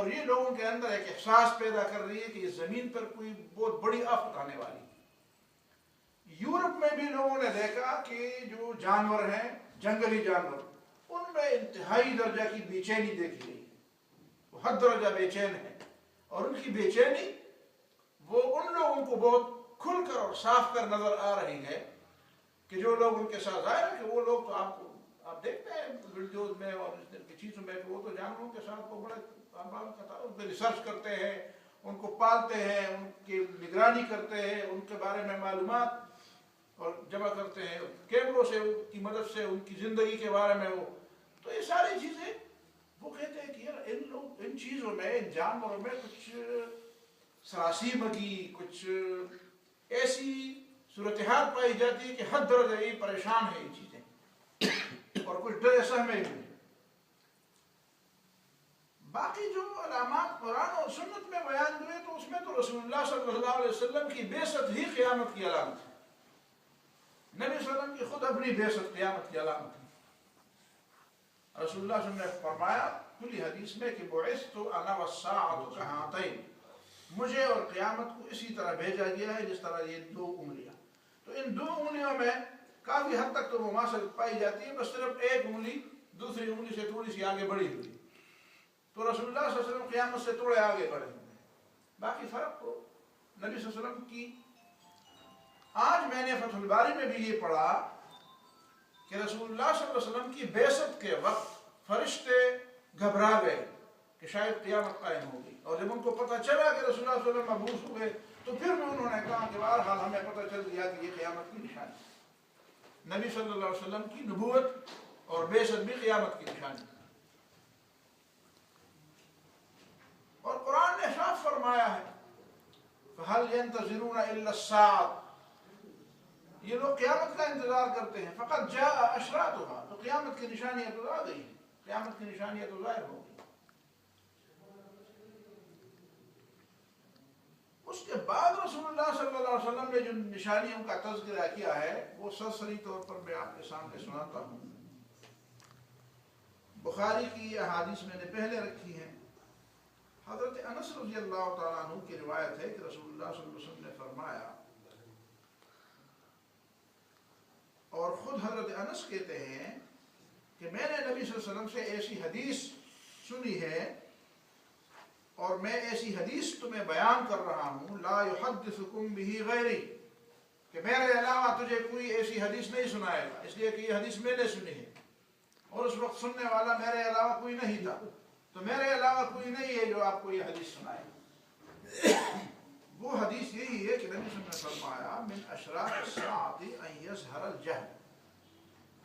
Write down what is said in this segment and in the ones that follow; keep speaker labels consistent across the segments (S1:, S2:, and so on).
S1: اور یہ لوگوں کے اندر ایک احساس پیدا کر رہی ہے کہ یہ زمین پر کوئی بہت بڑی آفت آنے والی. یورپ میں بھی لوگوں نے دیکھا کہ جو جانور ہیں جنگلی جانور ان میں انتہائی درجہ کی بے چینی دیکھی گئی. وہ حد درجہ بے چین ہے اور ان کی بے چینی وہ ان لوگوں کو بہت کھل کر اور صاف کر نظر آ رہی ہے کہ جو لوگ ان کے ساتھ ظاہر ہے کہ وہ لوگ تو آپ دیکھتے ہیں ویڈیوز میں اور اس طرح کی چیزوں میں کہ وہ تو جانوروں کے ساتھ وہ بڑے ان پہ ریسرچ کرتے ہیں, ان کو پالتے ہیں, ان کی نگرانی کرتے ہیں, ان کے بارے میں معلومات اور جمع کرتے ہیں کیمروں سے کی مدد سے ان کی زندگی کے بارے میں. وہ تو یہ ساری چیزیں وہ کہتے ہیں کہ یار ان چیزوں میں ان جانوروں میں کچھ سراسیمگی کچھ ایسی صورتحال پائی جاتی ہے کہ حد درجہ یہ پریشان ہے یہ چیزیں اور کچھ ڈر سہمے ہوئے. باقی جو علامات قرآن اور سنت میں بیان ہوئے تو اس میں تو رسول اللہ صلی اللہ علیہ وسلم کی بعثت ہی قیامت کی علامت ہے. نبی صلی اللہ علیہ وسلم کی خود اپنی بعثت قیامت کی علامت ہے. رسول اللہ صلی اللہ علیہ وسلم نے فرمایا کلی حدیث میں کہ بعثت انا والساعۃ کہاتین, مجھے اور قیامت کو اسی طرح بھیجا گیا ہے جس طرح یہ دو انگلیاں. تو ان دو انگلیوں میں کافی حد تک تو مماثلت پائی جاتی ہے, بس صرف ایک انگلی دوسری انگلی سے تھوڑی سی آگے بڑھی ہوئی. تو رسول اللہ صلی اللہ علیہ وسلم قیامت سے تھوڑے آگے بڑھے ہوئے ہیں. باقی فرق تو نبی صلی اللہ علیہ وسلم کی. آج میں نے فتح الباری میں بھی یہ پڑھا کہ رسول اللہ صلی اللہ علیہ وسلم کی بعثت کے وقت فرشتے گھبرا گئے کہ شاید قیامت قائم ہوگی, اور جب ان کو پتہ چلا کہ رسول اللہ صلی اللہ علیہ وسلم مبعوث ہوئے تو پھر بھی انہوں نے کہا کہ بہرحال ہمیں پتہ چل گیا کہ یہ قیامت کی نشانی ہے. نبی صلی اللہ علیہ وسلم کی نبوت اور بعثت بھی قیامت کی نشانی ہے. اور قرآن نے صاف فرمایا ہے فَهَلْ يَنْتَظِرُونَ إِلَّا السَّاعَةَ, یہ لوگ قیامت کا انتظار کرتے ہیں. فقط جاء اشراطها, تو قیامت کی نشانیاں تو آ گئی ہیں, قیامت کی نشانیاں تو ظاہر ہو گئی. اس کے بعد رسول اللہ صلی اللہ علیہ وسلم نے جو نشانیوں کا تذکرہ کیا ہے وہ سرسری طور پر میں آپ کے سامنے سناتا ہوں. بخاری کی احادیث میں نے پہلے رکھی ہیں. حضرت انس رضی اللہ تعالیٰ عنہ کی روایت ہے کہ رسول اللہ صلی اللہ علیہ وسلم نے فرمایا, اور خود حضرت انس کہتے ہیں کہ میں نے نبی صلی اللہ علیہ وسلم سے ایسی حدیث سنی ہے اور میں ایسی حدیث تمہیں بیان کر رہا ہوں لا یحدثکم بہ غیری, کہ میرے علاوہ تجھے کوئی ایسی حدیث نہیں سنائے گا, اس لیے کہ یہ حدیث میں نے سنی ہے اور اس وقت سننے والا میرے علاوہ کوئی نہیں تھا, تو میرے علاوہ کوئی نہیں ہے جو آپ کو یہ حدیث سنائے. وہ حدیث یہی ہے کہ نبی صلی اللہ علیہ وسلم نے فرمایا من اشراط الساعۃ ان یظہر الجہل,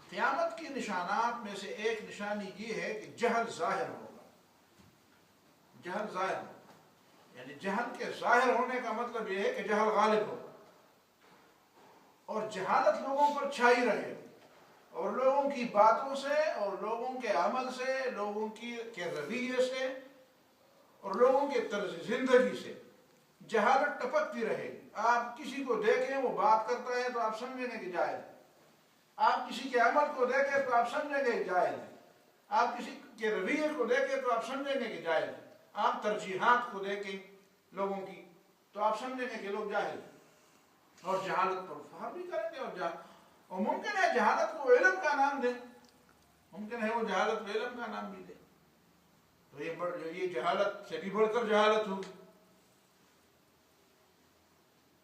S1: قیامت کی نشانات میں سے ایک نشانی یہ ہے کہ جہل ظاہر ہوگا. جہل ظاہر ہوگا, یعنی جہل کے ظاہر ہونے کا مطلب یہ ہے کہ جہل غالب ہوگا اور جہالت لوگوں پر چھائی رہے, اور لوگوں کی باتوں سے اور لوگوں کے عمل سے, لوگوں کے رویے سے اور لوگوں کے طرز زندگی سے جہالت ٹپکتی رہے گی. آپ کسی کو دیکھیں وہ بات کرتا ہے تو آپ سمجھیں گے کہ جاہل ہے, آپ کسی کے عمل کو دیکھیں تو آپ سمجھیں گے کہ جاہل ہے, آپ کسی کے رویے کو دیکھیں تو آپ سمجھیں گے کہ جاہل ہے, آپ ترجیحات کو دیکھیں لوگوں کی تو آپ سمجھیں گے کہ لوگ جاہل ہیں اور جہالت پر فخر بھی کریں گے. اور ممکن ہے جہالت کو علم کا نام دیں, ممکن ہے وہ جہالت کو علم کا نام بھی دیں, تو یہ جہالت سے بھی بڑھ کر جہالت ہوگی.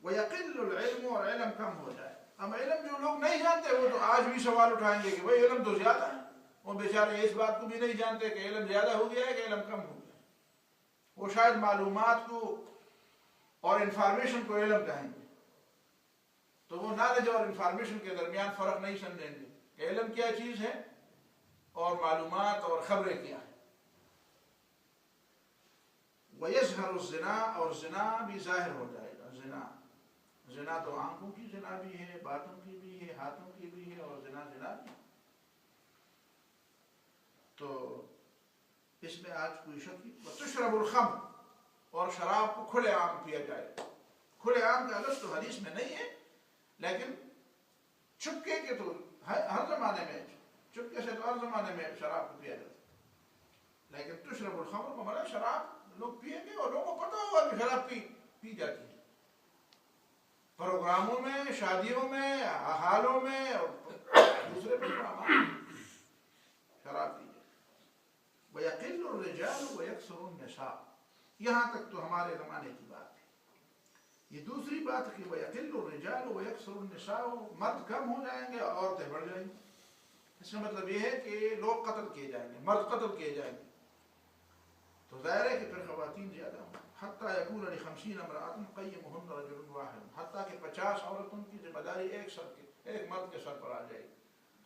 S1: وَيَقِلُّ الْعِلْمُ, اور علم کم ہو جائے. اب علم جو لوگ نہیں جانتے وہ تو آج بھی سوال اٹھائیں گے کہ بھائی علم تو زیادہ ہے, وہ بیچارے اس بات کو بھی نہیں جانتے کہ علم زیادہ ہو گیا ہے کہ علم کم ہو گیا ہے. وہ شاید معلومات کو اور انفارمیشن کو علم کہیں گے, تو وہ نالج اور انفارمیشن کے درمیان فرق نہیں سمجھیں گے کہ علم کیا چیز ہے اور معلومات اور خبریں کیا ہیں. وَيَظْهَرُ الزِّنَا, اور زنا بھی ظاہر ہو جائے گا. زنا تو آنکھوں کی زنا بھی ہے, باتوں کی بھی ہے, ہاتھوں کی بھی ہے, اور زنا بھی. تو اس میں آج کوئی شک نہیں. وَتُشْرَبُ الْخَمْرُ, اور شراب کو کھلے عام پیا جائے. کھلے عام کا لفظ تو حدیث میں نہیں ہے, لیکن چھپکے کے تو ہر زمانے میں, چپکے سے تو ہر زمانے میں شراب کو پیا جاتا ہے. لیکن تشرب الخمر کو مرا شراب لوگ پیئیں گے اور لوگوں کو پتہ ہوگا کہ شراب پی جاتی ہے پروگراموں میں، شادیوں میں، حالوں میں اور دوسرے پروگرام شراب پی جاتی. وَيَقِلُّ الرِّجَالُ وَيَكْثُرُ النِّسَاءُ. یہاں تک تو ہمارے زمانے کی بات ہے. یہ دوسری بات کہ وَيَقِلُّ الرِّجَالُ وَيَكْثُرُ النِّسَاءُ، مرد کم ہو جائیں گے اور عورتیں بڑھ جائیں گی. اس کا مطلب یہ ہے کہ لوگ قتل کیے جائیں گے، مرد قتل کیے جائیں گے، تو ظاہر ہے کہ پھر خواتین زیادہ ہوں. حتیٰ یکون ل50 امرأة قیمہن رجل واحد، حتیٰ کہ 50 عورتوں کی ذمہ داری ایک مرد کے سر پر آ جائے گی.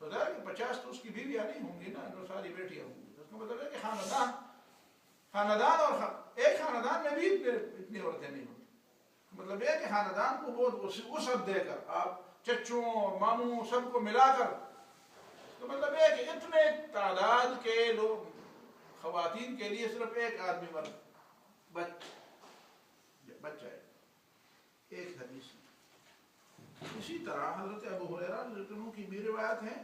S1: تو ظاہر ہے کہ 50 تو اس کی بیویاں نہیں ہوں گی نا، جو ساری بیٹیاں ہوں گی. اس کا مطلب ہے کہ خاندان اور ایک خاندان میں بھی اتنی عورتیں نہیں ہوتی. مطلب یہ کہ خاندان کو بہت وسعت دے کر آپ چچوں اور ماموں سب کو ملا کر، تو مطلب یہ کہ اتنے تعداد کے لوگ خواتین کے لیے صرف ایک آدمی مرد بچ جائے. ایک حدیث. اسی طرح حضرت ابو ہریرہ رضی اللہ عنہ کی بھی روایت ہے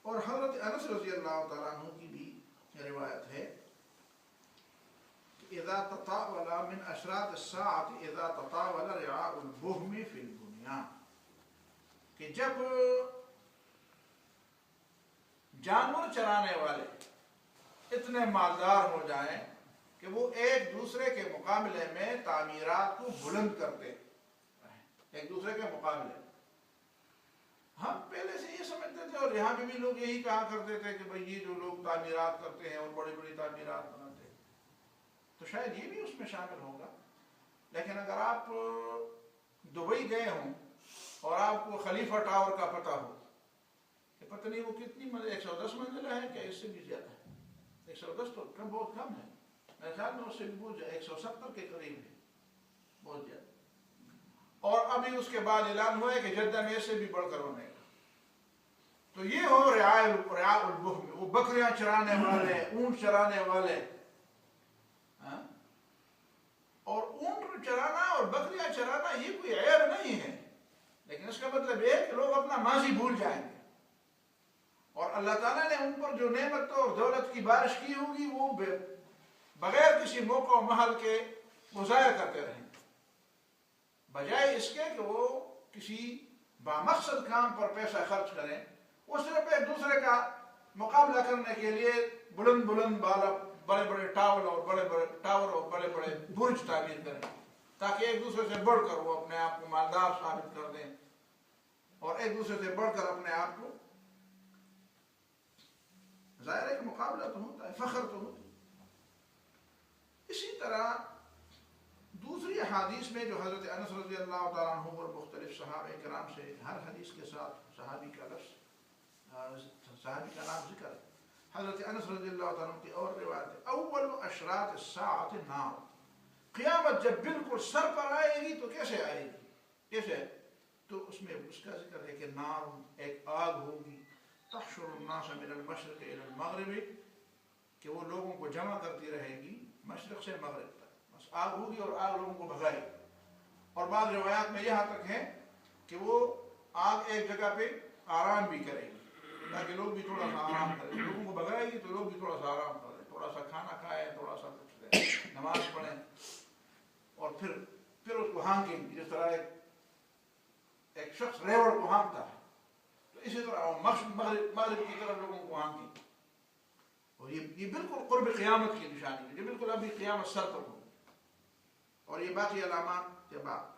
S1: اور حضرت انس رضی اللہ تعالیٰ عنہ کی بھی روایت ہے کہ اذا تطاول من اشراط الساعة اذا تطاول رعاء البهم في البنيان، کہ جب جانور چرانے والے اتنے مالدار ہو جائیں کہ وہ ایک دوسرے کے مقابلے میں تعمیرات کو بلند کرتے ہیں. ایک دوسرے کے مقابلے ہم پہلے سے یہ سمجھتے تھے اور یہاں پہ بھی لوگ یہی کہا کرتے تھے کہ بھئی یہ جو لوگ تعمیرات کرتے ہیں اور بڑی بڑی تعمیرات بناتے ہیں، تو شاید یہ بھی اس میں شامل ہوگا. لیکن اگر آپ دبئی گئے ہوں اور آپ کو خلیفہ ٹاور کا پتہ ہو کہ پتہ نہیں وہ کتنی 110 منزلہ ہے کیا اس سے بھی زیادہ ہے. 110 تو بہت کم ہے، میرے خیال میں اس سے بھی بہت زیادہ 170 کے قریب ہے، بہت زیادہ. اور ابھی اس کے بعد اعلان ہوا ہے کہ جدہ میں سے بھی بڑھ کر بنے گا. تو یہ ہو رعاء البهم، وہ بکریاں چرانے والے، اونٹ چرانے والے. اور اونٹ چرانا اور بکریاں چرانا یہ کوئی عیب نہیں ہے، لیکن اس کا مطلب یہ ہے کہ لوگ اپنا ماضی بھول جائیں گے اور اللہ تعالیٰ نے ان پر جو نعمت اور دولت کی بارش کی ہوگی وہ بغیر کسی موقع و محل کے وہ ضائع کرتے رہیں گے، بجائے اس کے کہ وہ کسی بامقصد کام پر پیسہ خرچ کریں. وہ صرف ایک دوسرے کا مقابلہ کرنے کے لیے بلند بالا بڑے بڑے ٹاور اور بڑے بڑے برج تعمیر کریں تاکہ ایک دوسرے سے بڑھ کر وہ اپنے آپ کو مالدار ثابت کر دیں اور ایک دوسرے سے بڑھ کر اپنے آپ کو، ظاہر ہے کہ مقابلہ تو ہوتا ہے، فخر تو ہوتا ہے. اسی طرح دوسری حدیث میں جو حضرت انس رضی اللہ تعالیٰ عنہ اور مختلف صحابہ کرام سے ہر حدیث کے ساتھ صحابی کا نام ذکر ہے. حضرت انس رضی اللہ تعالیٰ عنہ کی اور روایت ہے اول اشراط الساعۃ النار، قیامت جب بالکل سر پر آئے گی تو کیسے آئے گی، کیسے؟ تو اس میں اس کا ذکر ہے کہ نار، ایک آگ ہوگی، تحشر الناس من المشرق الى المغرب، کہ وہ لوگوں کو جمع کرتی رہے گی مشرق سے مغرب تک. بس آگ ہوگی اور آگ لوگوں کو بھگائے گی. اور بعض روایات میں یہاں تک ہے کہ وہ آگ ایک جگہ پہ آرام بھی کرے گی تاکہ لوگ بھی تھوڑا سا آرام کریں. لوگوں کو بھگائے گی تو لوگ بھی تھوڑا سا آرام کریں، تھوڑا سا کھانا کھائیں، تھوڑا سا کچھ لیں، نماز پڑھیں اور پھر اس کو ہانکیں گی. جس طرح ایک شخص ریوڑ کو ہانکتا ہے تو اسی طرح مغرب کی طرف لوگوں کو ہانکیں گی. اور یہ بالکل قرب قیامت کی نشانی ہے، یہ بالکل ابھی قیامت سر پر ہوگی. اور یہ باقی علامات کے بعد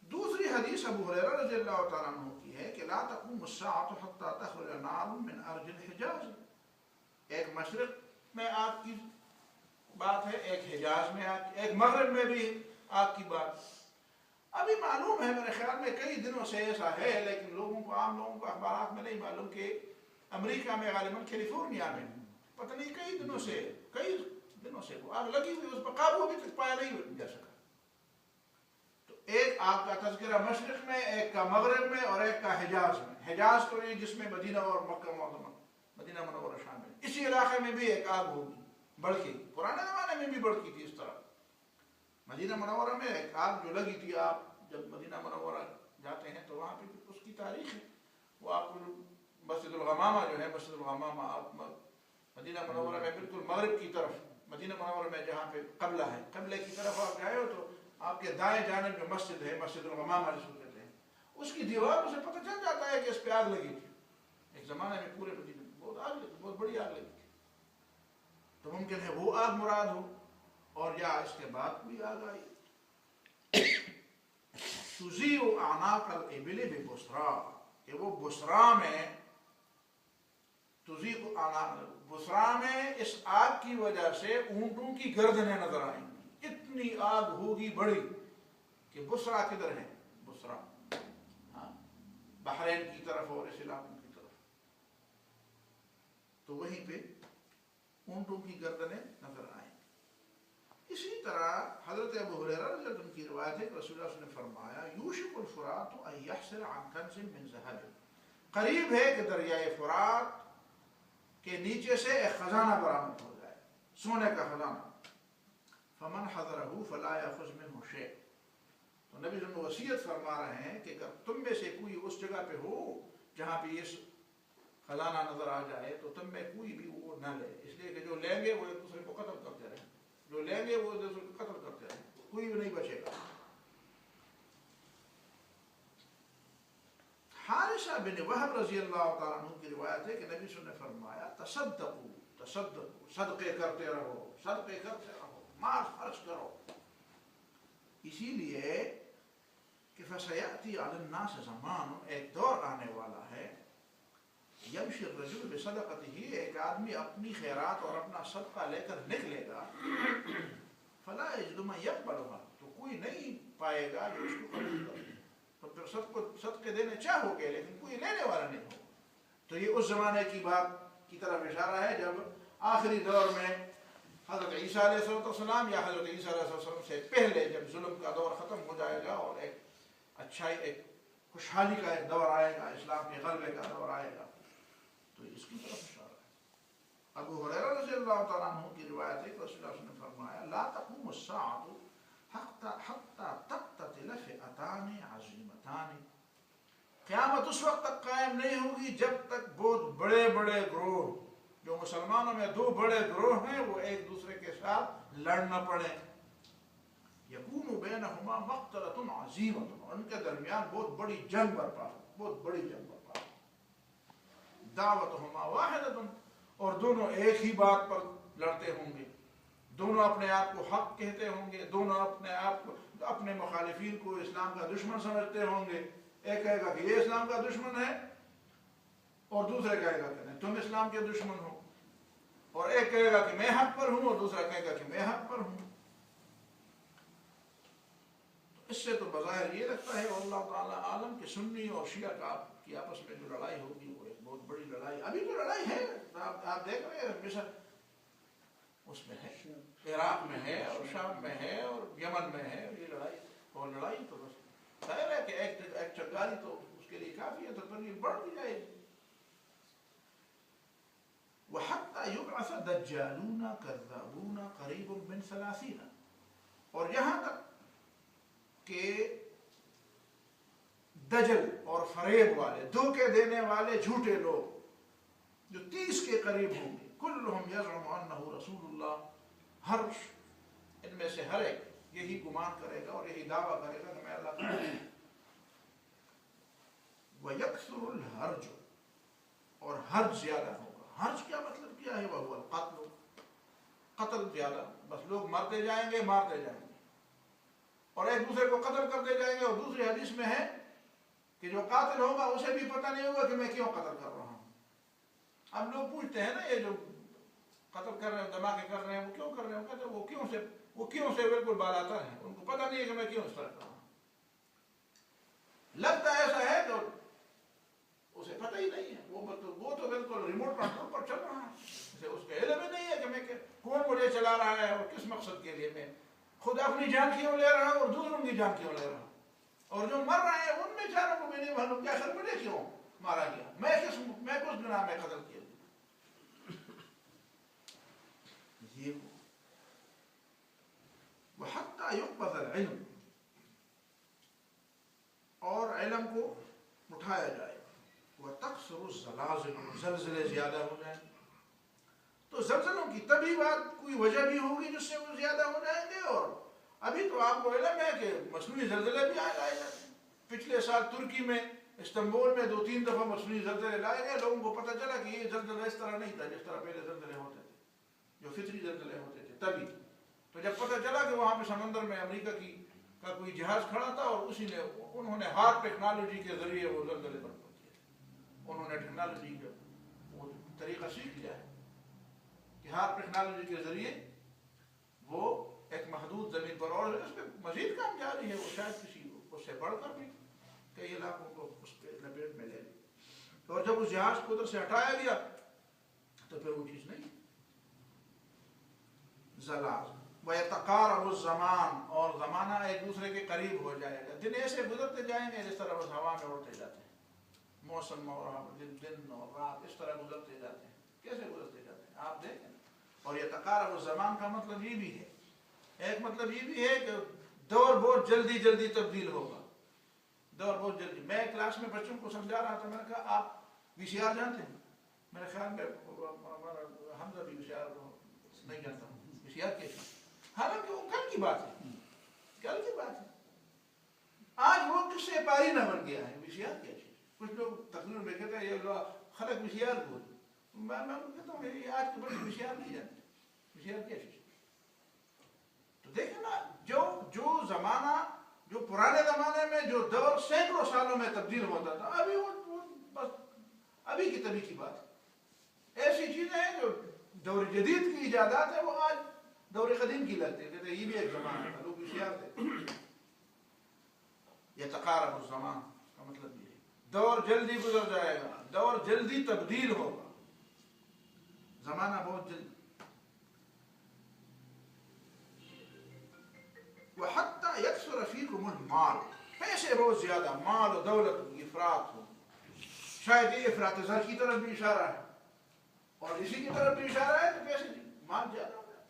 S1: دوسری حدیث ابو ہریرہ رضی اللہ تعالیٰ عنہ کی ہے کہ لا تقوم الساعة حتى تخرج نار من ارض الحجاز. ایک مشرق میں آگ کی بات ہے، ایک حجاز میں آگ، ایک مغرب میں بھی آگ کی بات. ابھی معلوم ہے میرے خیال میں کئی دنوں سے ایسا ہے، لیکن عام لوگوں کو اخبارات میں نہیں معلوم کہ امریکہ میں غالباً کیلیفورنیا میں پتہ نہیں کئی دنوں سے وہ آگ لگی ہوئی، اس پر قابو ابھی تک پایا نہیں جا سکا. تو ایک آگ کا تذکرہ مشرق میں، ایک کا مغرب میں اور ایک کا حجاز میں. حجاز تو یہ جس میں مدینہ اور مکہ معظمہ، مدینہ منورہ شامل. اسی علاقے میں بھی ایک آگ ہوگی بڑکی، پرانے زمانے میں بھی بڑکی تھی اس طرح. مدینہ منورہ میں ایک آگ جو لگی تھی، آپ جب مدینہ منورہ جاتے ہیں تو وہاں پہ اس کی تاریخ ہے. وہ آپ کو مسجد الغمامہ جو ہے، مسجد الغمامہ آپ مدینہ منورہ میں بالکل مغرب کی طرف مدینہ منورہ میں جہاں پہ قبلہ ہے، قبلے کی طرف آپ جائے ہو تو آپ کے دائیں جانب میں مسجد ہے، مسجد الغمامہ جس کو کہتے ہیں، اس کی دیواروں سے پتہ چل جاتا ہے کہ اس پہ آگ لگی تھی. ایک زمانے میں پورے مدینے میں بہت آگ لگی، بہت بڑی آگ لگی تھی. تو ممکن ہے وہ آگ مراد ہو، اور یا اس کے بعد کوئی آگ آئی. تُزِيءُ أَعْنَاقَ الْإِبِلِ بِبُصْرَىٰ، کہ وہ بصرا میں، تُزِيءُ أَعْنَاقَ، بصرا میں اس آگ کی وجہ سے اونٹوں کی گردنیں نظر آئیں گی. اتنی آگ ہوگی بڑی کہ بصرا کدھر ہے؟ بصرا بحرین کی طرف اور اس علاقوں کی طرف، تو وہیں پہ اونٹوں کی گردنیں نظر آئیں. اسی طرح حضرت ابو ہریرہ رضی اللہ عنہ کی روایت ہے کہ رسول اللہ صلی اللہ علیہ وسلم نے فرمایا یوشک الفرات ان یحسر عن کنز من ذهب، قریب ہے کہ دریائے فرات کے نیچے سے ایک خزانہ برآمد ہو جائے، سونے کا خزانہ. فمن حضرہ فلا یاخذ منہ شیء، تو نبی صلی اللہ علیہ وسلم وصیت فرما رہے ہیں کہ اگر تم میں سے کوئی اس جگہ پہ ہو جہاں پہ یہ خزانہ نظر آ جائے تو تم میں کوئی بھی وہ نہ لے، اس لیے کہ جو لیں گے وہ ایک دوسرے کو قتل کرتے رہیں، جو لیں گے وہ دوسرے کو قتل کرتے رہیں، کوئی بھی نہیں بچے گا. حارثہ بن وہب رضی اللہ تعالیٰ عنہ کی روایت ہے کہ نبی صلی اللہ علیہ وسلم نے فرمایا تصدقوا، تصدقوا، صدقے کرتے رہو، صدقے کرتے رہو، مال خرچ کرو. اسی لیے کہ فَسَيَأْتِي عَلَى النَّاسِ زَمَانٌ، ایک دور آنے والا ہے، یمشی الرجل بصدقته، ایک آدمی اپنی خیرات اور اپنا صدقہ لے کر نکلے گا، فلا یجد من یقبلها، تو کوئی نہیں پائے گا جو اس کو قبول کرے. تو پھر صدقے دینے چاہو گے لیکن کوئی لینے والا نہیں ہوگا. تو یہ اس زمانے کی بات کی طرف اشارہ ہے جب آخری دور میں حضرت عیسیٰ علیہ السلام یا حضرت عیسیٰ علیہ السلام سے پہلے جب ظلم کا دور ختم ہو جائے گا اور ایک اچھائی، ایک خوشحالی کا ایک دور آئے گا، اسلام کے غلبے کا دور آئے گا، تو اس کی طرف اشارہ ہے. ابو ہریرہ رضی اللہ تعالیٰ عنہ کی روایت ہے کہ رسول اللہ صلی اللہ علیہ وسلم نے فرمایا لا تقوم الساعة حتى تقتتل فئتان عظیمتان، قیامت اس وقت تک قائم نہیں ہوگی جب تک بہت بڑے بڑے گروہ، جو مسلمانوں میں دو بڑے گروہ ہیں، وہ ایک دوسرے کے ساتھ لڑنا پڑے. یکون بینہما مقتلۃ عظیمۃ، ان کے درمیان بہت بڑی جنگ برپا ہو، بہت بڑی جنگ برپا ہو. دعوتہما واحدۃ، اور دونوں ایک ہی بات پر لڑتے ہوں گے، دونوں اپنے آپ کو حق کہتے ہوں گے، دونوں اپنے آپ کو، اپنے مخالفین کو اسلام کا دشمن سمجھتے ہوں گے. ایک کہے گا کہ یہ اسلام کا دشمن ہے اور دوسرے کہے گا کہ نہیں تم اسلام کے دشمن ہو، اور ایک کہے گا کہ میں حق پر ہوں اور دوسرا کہے گا کہ میں حق پر ہوں. اس سے تو بظاہر یہ لگتا ہے اللہ تعالیٰ عالم کہ سنی اور شیعہ کی آپس میں جو لڑائی ہوگی وہ ایک بہت بڑی لڑائی، ابھی تو لڑائی ہے، آپ دیکھ رہے ہیں مصر اس میں ہے، عراق میں ہے اور شام میں ہے اور یمن میں ہے یہ لڑائی. اور لڑائی تو بس ظاہر ہے کہ ایک چنگاری تو اس کے لیے کافی ہے، تو پھر یہ بڑھ بھی جائے گی. وَحَتَّى يُبْعَثَ دَجَّالُونَ كَذَّابُونَ قَرِيبٌ مِّن 30، اور یہاں تک کہ دجل اور فریب والے، دھوکے دینے والے جھوٹے لوگ جو 30 کے قریب ہوں گے، كُلُّهُمْ يَزْعُمُ أَنَّهُ رَسُولُ اللَّهِ، ہر ان میں سے ہر ایک یہی گمان کرے گا اور یہی دعویٰ کرے گا کہ میں اللہ کا ہوں. وَيَكْثُرُ الْحَرْجُ، اور حرج زیادہ ہوگا. حرج کیا مطلب کیا ہے؟ وہ القتل، قتل زیادہ، بس لوگ مرتے جائیں گے، مارتے جائیں گے اور ایک دوسرے کو قتل کرتے جائیں گے. اور دوسری حدیث میں ہے کہ جو قاتل ہوگا اسے بھی پتہ نہیں ہوگا کہ میں کیوں قتل کر رہا ہوں. اب لوگ پوچھتے ہیں نا یہ جو قتل کر رہے ہیں، دھماکے کر رہے ہیں، وہ کیوں کر رہے ہیں؟ کہتے ہیں وہ کیوں سے بالکل بالاتا ہے، ان کو پتہ نہیں ہے کہ میں کیوں اس طرح کر رہا ہوں. لگتا ایسا ہے کہ اسے پتہ ہی نہیں ہے، وہ تو بالکل ریموٹ کنٹرول پر چل رہا ہے، اس کا علم ہی نہیں ہے کہ میں کون مجھے چلا رہا ہے اور کس مقصد کے لیے. میں خود اپنی جان کیوں لے رہا ہوں اور دوسروں کی جان کیوں لے رہا ہوں، اور جو مر رہے ہیں ان بیچاروں کو بھی نہیں معلوم کہ آخر مجھے کیوں مارا گیا، میں کس گناہ میں قتل کیا. یہ وَحَتَّى يُقْبَضَ الْعِلْمُ، اور علم کو اٹھایا جائے. وَتَكْثُرُ الزَّلَازِلُ، زلزلے زیادہ ہو جائیں. تو زلزلوں کی تبھی بات کوئی وجہ بھی ہوگی جس سے وہ زیادہ ہو جائیں گے. اور ابھی تو آپ کو علم ہے کہ مصنوعی زلزلے بھی آئے جاتے ہیں. پچھلے سال ترکی میں استنبول میں 2-3 دفعہ مصنوعی زلزلے لائے گئے. لوگوں کو پتہ چلا کہ یہ زلزلہ اس طرح نہیں تھا جس طرح پہلے زلزلے ہوتے تھے, جو فطری زلزلے ہوتے تھے تبھی. تو جب پتہ چلا کہ وہاں پہ سمندر میں امریکہ کا کوئی جہاز کھڑا تھا اور انہوں نے ہارڈ ٹیکنالوجی کے ذریعے وہ زلزلے برپا کیے. انہوں نے ٹیکنالوجی کا وہ طریقہ سیکھ لیا ہے کہ ہارڈ ٹیکنالوجی کے ذریعے وہ ایک محدود زمین پر, اور اس پہ مزید کام جاری ہے, وہ شاید کسی اس سے بڑھ کر بھی کئی علاقوں کو اس پہ لپیٹ میں لے لے. اور جب اس جہاز کو ادھر سے ہٹایا گیا تو پھر وہ چیز نہیں. زلازل وَيَتَقَارَبُ الزَّمَانُ, اور زمانہ ایک دوسرے کے قریب ہو جائے گا. دن ایسے گزرتے جائیں گے جس طرح بس ہوا میں اڑتے جاتے ہیں. موسم اور دن اور رات اس طرح گزرتے جاتے ہیں. کیسے گزرتے جاتے ہیں آپ دیکھیں. اور يَتَقَارَبُ الزَّمَانُ کا مطلب یہ بھی ہے, ایک مطلب یہ بھی ہے کہ دور بہت جلدی جلدی تبدیل ہوگا. دور بہت جلدی. میں کلاس میں بچوں کو سمجھا رہا تھا, میں نے کہا آپ VCR جانتے ہیں؟ میرے خیال میں حمزہ بھی VCR نہیں جانتا ہوں. VCR کیسے؟ حالانکہ وہ کل کی بات ہے, کل کی بات ہے. آج وہ کس سے پاری نہ بن گیا ہے. VCR کیا چیز؟ کچھ لوگ تقریر میں کہتے ہیں یہ خلق VCR بول. میں کہتا ہوں یہ آج کے بچے VCR نہیں جانتے. VCR کیا چیز؟ تو دیکھیں نا, جو زمانہ, جو پرانے زمانے میں جو دور سینکڑوں سالوں میں تبدیل ہوتا تھا, ابھی وہ بس ابھی کی تبھی کی بات ہے. ایسی چیزیں ہیں جو دور جدید کی ایجادات ہے, وہ آج دور قدیم کی لگتے ہیں. کہتے ہیں یہ بھی ایک زمانہ تھا, لوگ VCR تھے. يَتَقَارَبُ الزَّمَانُ کا مطلب یہ ہے دور جلدی گزر جائے گا, دور جلدی تبدیل ہوگا, زمانہ بہت جلدی. وَحَتَّى يَكْثُرَ فِيكُمُ الْمَالُ, پیسے بہت زیادہ, مال و دولت افراط ہو. شاید یہ افراط زر کی طرف بھی اشارہ ہے, اور اسی کی طرف بھی اشارہ ہے کہ پیسے مال زیادہ ہو گیا.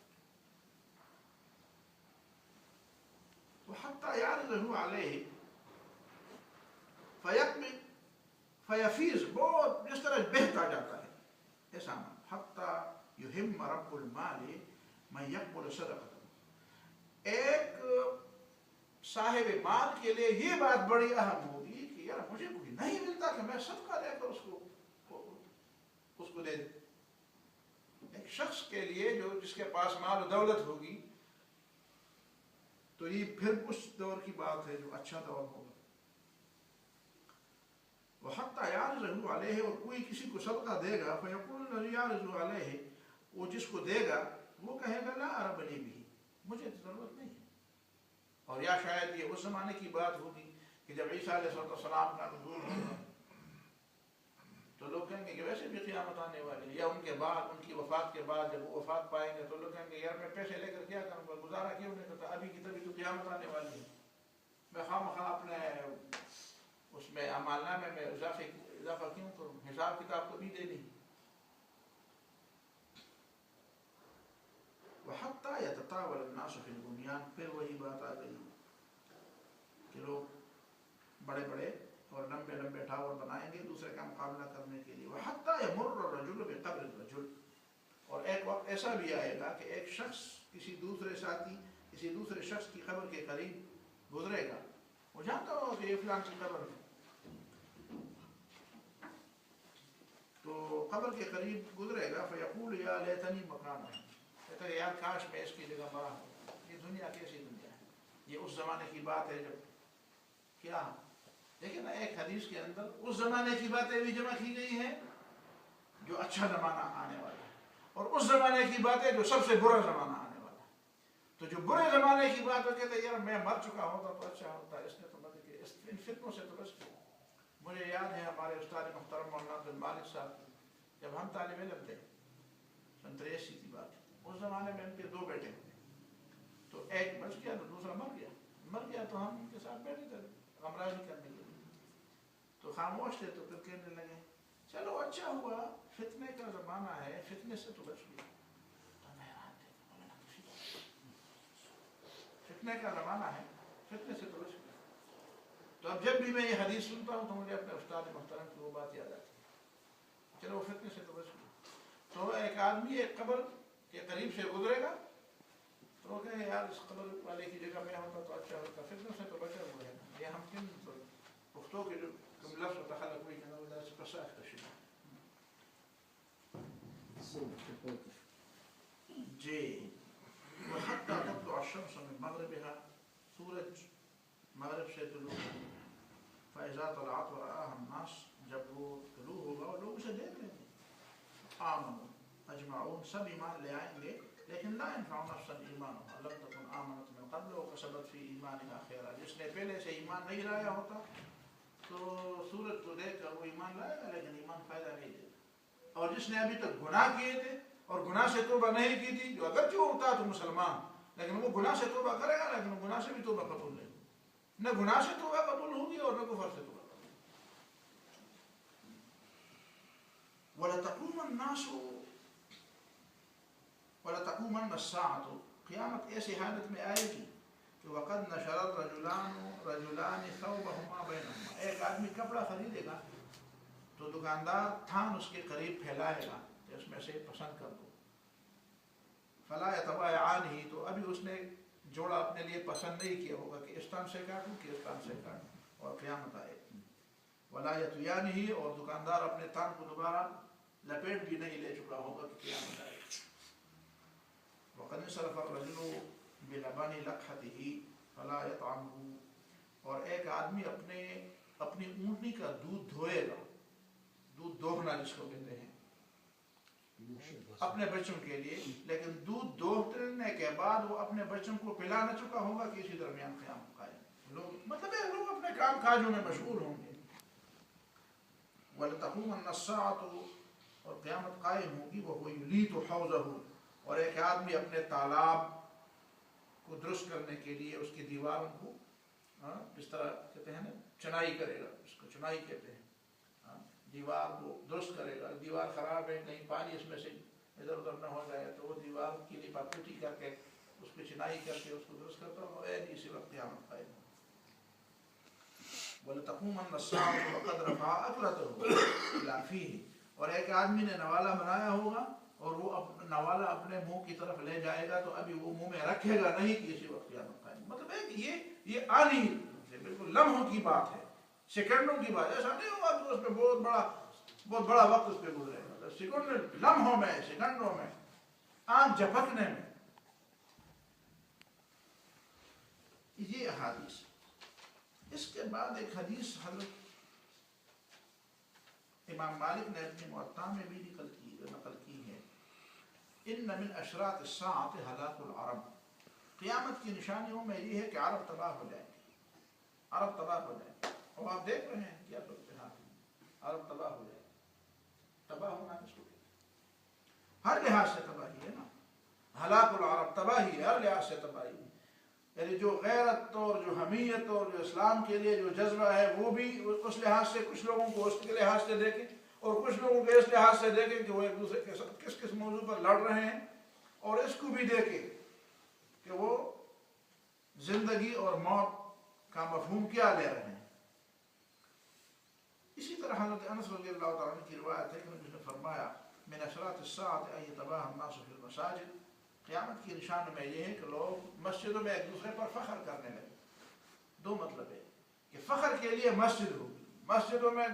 S1: وَحَتَّى يَعْرِضَهُ عَلَيْهِ فَيَقْمِ فَيَفِيض, بہت جس طرح بہتا جاتا ہے. ایسا نا حَتَّى يُهِمَّ رَبُّ الْمَالِ مَنْ يَقْبُلُ صَدَقَتَهُ, ایک صاحب مال کے لیے یہ بات بڑی اہم ہوگی کہ یار مجھے کوئی نہیں ملتا کہ میں صدقہ دے کر اس کو دے دوں. ایک شخص کے لیے جو جس کے پاس مال و دولت ہوگی تو یہ پھر اس دور کی بات ہے جو اچھا دور ہوگا. وَحَتَّى يَعْرِضَهُ عَلَيْهِ, اور کوئی کسی کو صدقہ دے گا, فَيَقُولُ الَّذِي يَعْرِضُ عَلَيْهِ, وہ جس کو دے گا وہ کہے گا لَا أَرَبَنِي بِهِ, مجھے ضرورت نہیں ہے. اور یا شاید یہ اس زمانے کی بات ہوگی کہ جب عیسیٰ علیہ السلام کا نزول ہوگا تو لوگ کہیں گے کہ ویسے بھی قیامت آنے والی ہے, یا ان کے بعد, ان کی وفات کے بعد جب وہ وفات پائیں گے تو لوگ کہیں گے یار میں پیسے لے کر کیا کروں گا, گزارا کیوں نہیں کرتا, ابھی کی تبھی تو قیامت آنے والی ہے, میں خواہ اپنے اس میں اعمال نامے میں اضافہ کیوں کروں, حساب کتاب تو بھی دے نہیں. وَحَتَّى يَتَطَاوَلَ النَّاسُ فِي الْبُنْيَانِ, پھر وہی بات آ گئی کہ لوگ بڑے بڑے اور لمبے لمبے ٹاور بنائیں گے دوسرے کا مقابلہ کرنے کے لیے. وَحَتَّى يَمُرَّ الرَّجُلُ بِقَبْرِ الرَّجُلِ, اور ایک وقت ایسا بھی آئے گا کہ ایک شخص کسی دوسرے ساتھی, کسی دوسرے شخص کی قبر کے قریب گزرے گا, وہ جانتا ہو کہ یہ فلان کی قبر ہے, تو قبر کے قریب گزرے گا, فَيَقُولُ يَا لَيْتَنِي مَكَانَهَا, کہتا ہے یار کاش میں اس کی جگہ مرا ہوں. یہ دنیا کیسی دنیا ہے, یہ اس زمانے کی بات ہے جب کیا دیکھیں نا, ایک حدیث کے اندر اس زمانے کی باتیں بھی جمع کی گئی ہیں جو اچھا زمانہ آنے والا ہے, اور اس زمانے کی باتیں جو سب سے برا زمانہ آنے والا ہے. تو جو برے زمانے کی بات وہ کہتے ہیں یار میں مر چکا ہوتا تو اچھا ہوتا, اس نے تو مدد کی, ان فتنوں سے تو بچ گیا. مجھے یاد ہے ہمارے استاد محترم مولانا عبد المالک صاحب, جب ہم طالب علم تھے, 83 کی بات, اس زمانے میں ان کے 2 بیٹے ہوتے, تو ایک بچ گیا تو دوسرا مر گیا تو ہم ان کے ساتھ بیٹھے تھے ہمراہی کرنے کے لیے, تو خاموش تھے. تو پھر کہنے لگے چلو اچھا ہوا, فتنے کا زمانہ ہے, فتنے سے تو بچ گیا. فتنے کا زمانہ ہے, فتنے سے تو بچ گیا. تو اب جب بھی میں یہ حدیث سنتا ہوں تو مجھے اپنے استاد محترم کی وہ بات یاد آتی ہے, چلو وہ فتنے سے تو بچ گیا. تو ایک آدمی ایک قبر کہ قریب سے گزرے گا تو کہ یار اس قبر والے کی جگہ میں ہوتا تو اچھا ہوتا، فتنوں سے تو بچا ہوا ہے. یہ ہم کن پختوں کے جو لفظ متخلق ہوئی کہ ولا سپساخ تشریح جی. وحتى تطلع الشمس من مغربها، سورج مغرب سے طلوع فإذا طلعت ورآها الناس، جب وہ طلوع ہوگا اور لوگ اسے دیکھ لیں گے. آمنوا اجمعون، سب ایمان لے آئیں گے لیکن لا ينفع نفسا ایمانها لم تكن آمنت من قبل وكسبت في ایمانها خیرا. جس نے پہلے سے ایمان نہیں لایا ہوتا تو سورج کو دیکھ کر وہ ایمان لائے گا لیکن ایمان فائدہ نہیں دے گا. اور جس نے ابھی تک گناہ کیے تھے اور گناہ سے توبہ نہیں کی تھی، جو اگرچہ وہ ہوتا تو مسلمان لیکن وہ گناہ سے توبہ کرے گا لیکن وہ گناہ سے بھی توبہ قبول نہیں ہوگی. نہ گناہ سے توبہ قبول ہوگی اور نہ کفر سے توبہ قبول ہوگی. وَلَتَقُومَ النَّاسُ وَلَتَقُومَنَّ السَّاعَةُ، قیامت ایسی حالت میں آئے گی کہ وَقَدْ نَشَرَ الرَّجُلَانِ ثَوْبَهُمَا بَيْنَهُمَا، ایک آدمی کپڑا خریدے گا تو دکاندار تھان اس کے قریب پھیلائے گا کہ اس میں سے پسند کر دو. فَلَا يَتَبَايَعَانِهِ، تو ابھی اس نے جوڑا اپنے لیے پسند نہیں کیا ہوگا کہ اس طرح سے کاٹوں کہ اس طرح سے کاٹوں. اور قیامت آئے. وَلَا يَتُيَانِهِ، اور دکاندار اپنے تان کو دوبارہ لپیٹ بھی نہیں لے چکا ہوگا کہ قیامت آئے. وَقَدْ انصَرَفَ الرَّجُلُ بِلَبَنِ لَقْحَتِهِ فَلَا يَطْعَمُهُ، اور ایک آدمی اپنی اونٹنی کا دودھ دھوئے گا، دودھ دوہنا جس کو کہتے ہیں، اپنے بچوں کے لیے، لیکن دودھ دوہنے کے بعد وہ اپنے بچوں کو پلا نہ چکا ہوگا کہ اسی درمیان قیامت قائم. لوگ مطلب ہے لوگ اپنے کام کاجوں میں مشغول ہوں گے. وَلَتَقُومَنَّ السَّاعَةُ، اور قیامت قائم ہوگی وَهُوَ يُلِيتُ حَوْضَهُ، اور ایک آدمی اپنے تالاب کو درست کرنے کے لیے اس کی دیواروں کو اس طرح کہتے ہیں نا چنائی کرے گا، اس کو چنائی کہتے ہیں. دیوار کو درست کرے گا. دیوار خراب ہے، کہیں پانی اس میں سے ادھر ادھر نہ ہو جائے تو وہ دیوار کی لیپا پوٹی کر کے اس پہ چنائی کر کے اس کو درست کرتا ہوں. اسی وقت قیامت قائم ہو. وَلَتَقُومَنَّ السَّاعَةُ وَقَدْ رَفَعَ أَقْلَتَهُ إِلَى فِيهِ، اور ایک آدمی نے نوالا بنایا ہوگا اور وہ نوالا اپنے منہ کی طرف لے جائے گا تو ابھی وہ منہ میں رکھے گا نہیں کہ اسی وقت قیامت قائم. مطلب ہے کہ یہ آنی بالکل لمحوں کی بات ہے، سیکنڈوں کی بات. ایسا نہیں ہوگا کہ اس پہ بہت بڑا وقت اس پہ گزرے گا. سیکنڈ، لمحوں میں، سیکنڈوں میں، آنکھ جھپکنے میں. یہ احادیث. اس کے بعد ایک حدیث حضرت امام مالک نے اپنی موطا میں بھی نقل کی ہے. ان من اشراط الساعة ہلاک العرب، قیامت کی نشانیوں میں یہ ہے کہ عرب تباہ ہو جائیں گے. عرب تباہ ہو جائیں گے. اور آپ دیکھ رہے ہیں کیا صورتحال ہے، عرب تباہ ہو جائیں گے. تباہ ہونا کس کو ہر لحاظ سے تباہی ہے نا. ہلاک العرب تباہی ہے، ہر لحاظ سے تباہی ہے. یعنی جو غیرت اور جو حمیت اور جو اسلام کے لیے جو جذبہ ہے وہ بھی اس لحاظ سے، کچھ لوگوں کو اس کے لحاظ سے دیکھیں اور کچھ لوگوں کو اس لحاظ سے دیکھیں کہ وہ ایک دوسرے کے ساتھ کس موضوع پر لڑ رہے ہیں، اور اس کو بھی دیکھیں کہ وہ زندگی اور موت کا مفہوم کیا لے رہے ہیں. اسی طرح حضرت انس رضی اللہ تعالیٰ عنہ کی روایت ہے کہ نبی نے فرمایا من اشراط الساعة ان يتباهى الناس في المساجد، قیامت کی نشان میں یہ ہے کہ لوگ مسجدوں میں ایک دوسرے پر فخر کرنے لگے. دو مطلب ہے کہ فخر کے لیے مسجد ہوگی، مسجدوں میں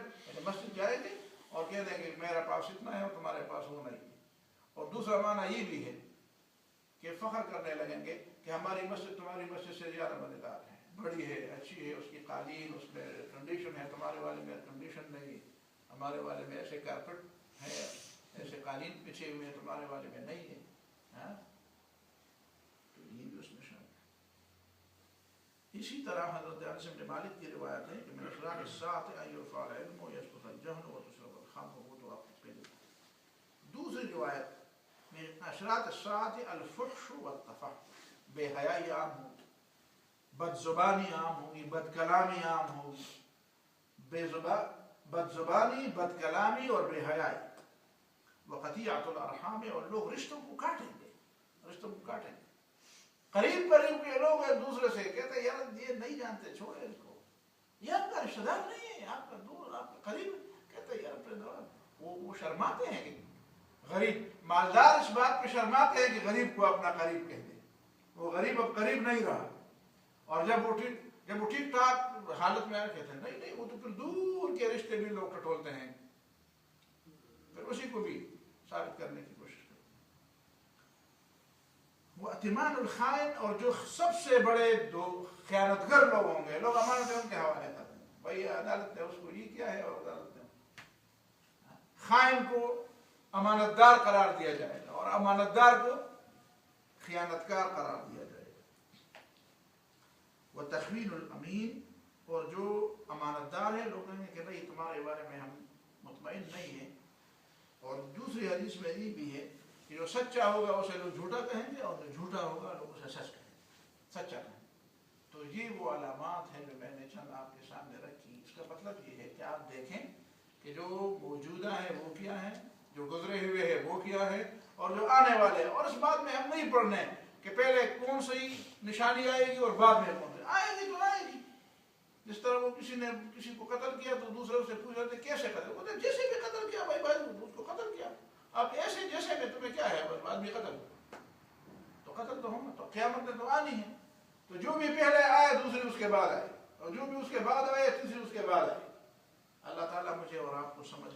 S1: مسجد جائے گی اور کہہ دیں کہ میرے پاس اتنا ہے اور تمہارے پاس وہ نہیں ہے. اور دوسرا معنی یہ بھی ہے کہ فخر کرنے لگیں گے کہ ہماری مسجد تمہاری مسجد سے زیادہ مزیدار ہے، بڑی ہے، اچھی ہے، اس کی قالین، اس میں کنڈیشن ہے، تمہارے والے میں کنڈیشن نہیں، ہمارے والے میں ایسے کارپٹ ہے، ایسے قالین بچھے ہوئے ہیں، تمہارے والے میں نہیں ہے. تو یہ بھی اس نشان ہے. اسی طرح حضرت انس بن مالک کی روایت ہے کہ من اشراط الساعة ان يرفع العلم ويسقط الجهل وتشرب الخمر. وہ تو آپ پہلے. دوسری روایت من اشراط الساعة الفحش والتفحش، بے حیائی عام ہوگی، بد زبانی عام ہوگی، بد کلامی عام ہوگی. بد زبانی، بد کلامی اور بے حیائی. وقطیعۃ الارحام، اور لوگ رشتوں کو کاٹیں گے، رشتوں کو کاٹیں گے. قریب کے لوگ ایک دوسرے سے کہتے ہیں یار یہ نہیں جانتے، چھوڑے اس کو، یہ آپ کا رشتہ دار نہیں ہے، آپ کا دور، آپ کا قریب. کہتے ہیں یار اپنے دور وہ شرماتے ہیں کہ غریب مالدار اس بات پہ شرماتے ہیں کہ غریب کو اپنا قریب کہتے ہیں. وہ غریب اب قریب نہیں رہا. اور جب وہ ٹھیک ٹھاک حالت میں آئے کہتے ہیں نہیں وہ تو پھر دور کے رشتے بھی لوگ ٹٹولتے ہیں. پھر اسی کو بھی ثابت کرنے کی کوشش کرتے ہیں. وہ ائتمان الخائن، اور جو سب سے بڑے دو خیانتگر لوگ ہوں گے، لوگ امانتیں ان کے حوالے کرتے ہیں. بھائی عدالت نے اس کو یہ کیا ہے، اور عدالت نے خائن کو امانت دار قرار دیا جائے گا اور امانت دار کو خیانتکار قرار دیا جائے گا. وہ تخوین الامین، اور جو امانت دار ہے لوگ کہیں گے کہ نہیں تمہارے بارے میں ہم مطمئن نہیں ہیں. اور دوسری حدیث میں یہ بھی ہے کہ جو سچا ہوگا اسے لوگ جھوٹا کہیں گے، اور جو جھوٹا ہوگا لوگ اسے سچا کہیں گے. تو یہ وہ علامات ہیں جو میں نے چند آپ کے سامنے رکھی. اس کا مطلب یہ ہے کہ آپ دیکھیں کہ جو موجودہ ہے وہ کیا ہے، جو گزرے ہوئے ہے وہ کیا ہے، اور جو آنے والے ہیں. اور اس بات میں ہم نہیں پڑھنے کہ پہلے کون سی نشانی آئے گی اور بعد میں کون سی آئے گی. تو آئے گی. جس طرح وہ کسی نے کسی کو قتل کیا تو دوسرے سے پوچھ رہے تھے کیسے قتل، وہ جیسے بھی قتل کیا بھائی اس کو قتل کیا. آپ ایسے جیسے میں تمہیں کیا ہے، بس آدمی قتل تو قتل تو ہونا، تو قیامت میں تو آنی ہے. تو جو بھی پہلے آئے دوسری اس کے بعد آئے، اور جو بھی اس کے بعد آئے تیسری اس کے بعد آئے. اللہ تعالیٰ مجھے اور آپ کو سمجھ